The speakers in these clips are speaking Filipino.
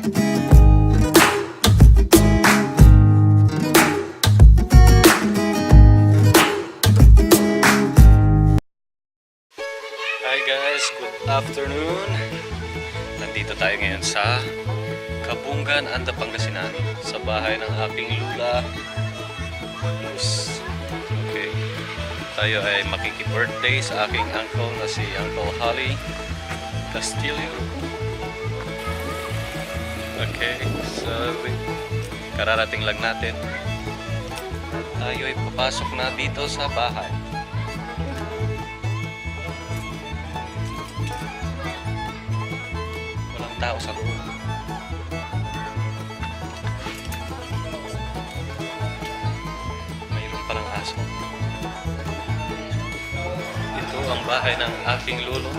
Hi guys, good afternoon. Nandito tayo ngayon sa Kabungan, Anda, Pangasinan, sa bahay ng aking lula, Luz. Okay. Tayo ay makiki-birthday sa aking uncle na si Uncle Holly Castillo. Okay, so kararating lang natin. Tayo ay papasok na dito sa bahay. Walang tao sa loob. Mayroon palang aso. Ito ang bahay ng aking lolo.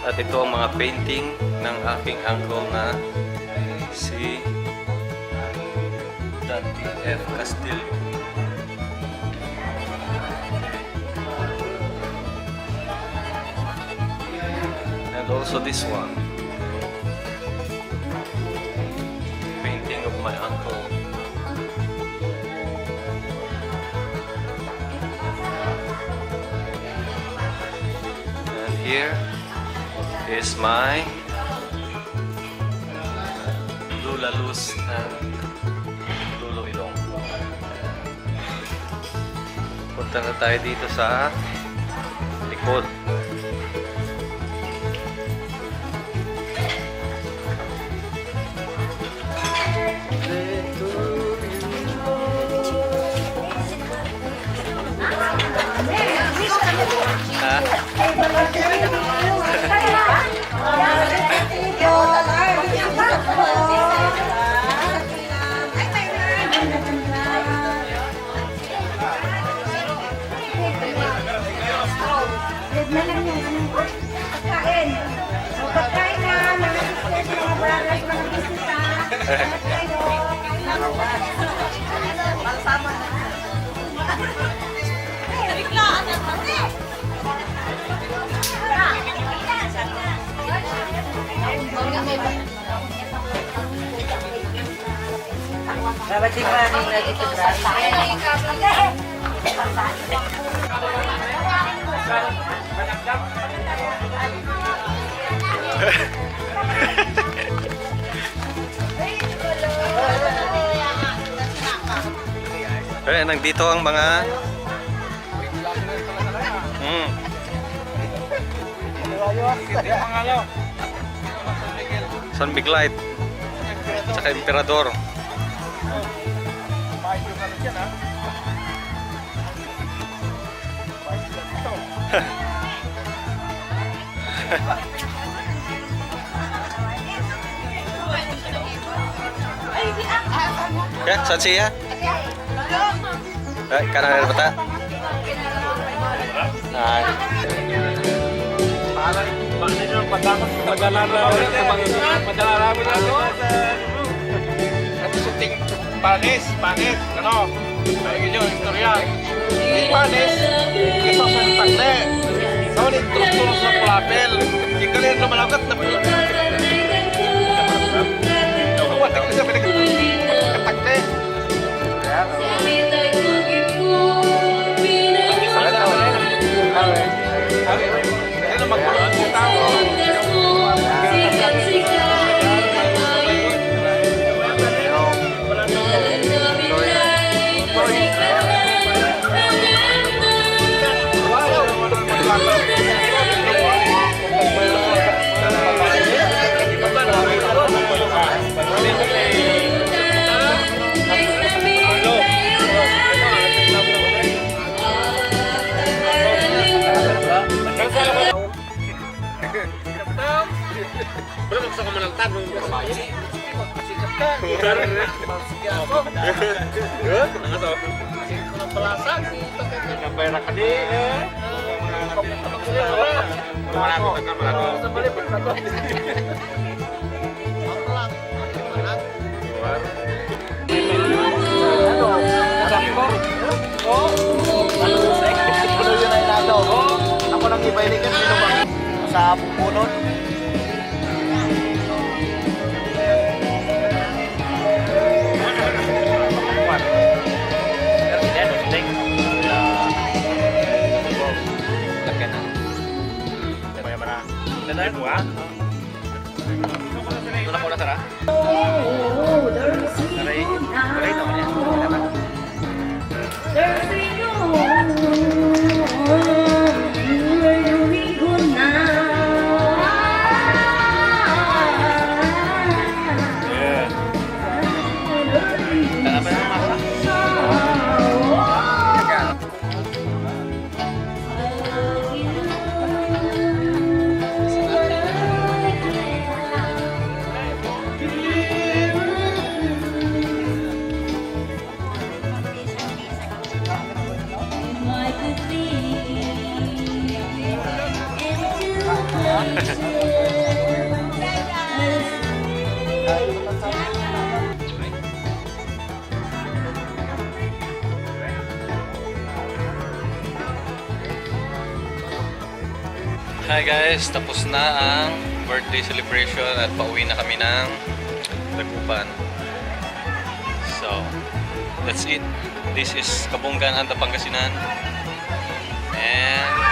At ito ang mga painting ng aking uncle na si Dante F. Castillo. And also this one, painting of my uncle. And here is my Lula Luz and Lolo Ilong. Punta na tayo dito sa likod. Pagkain na, mga bisnes, mga baras, mga bisita. Biglaan na kasi. Dapat di ba nung lagi ito Nandito ang mga San Big Light saka Emperador. Ya, saan siya? Kanan na bata? Ay. Panis, ano? Kayak gitu, istorya. Panis, kita usah tagle. Kau ni terus sa pelapel. Jika kalian belum melakukan, tapi kau tak bisa pada tagle. Ya. Ini makan tahu. Belum bisa kemenangan Ako nang ibalik sa punot. Ito na ko na, Sarah. Aray naman yan. Wala na. Yeah. Tama na naman. Hi guys, tapos na ang birthday celebration at pauwi na kami ng Dagupan. So, that's it. This is Kabungan and Pangasinan. And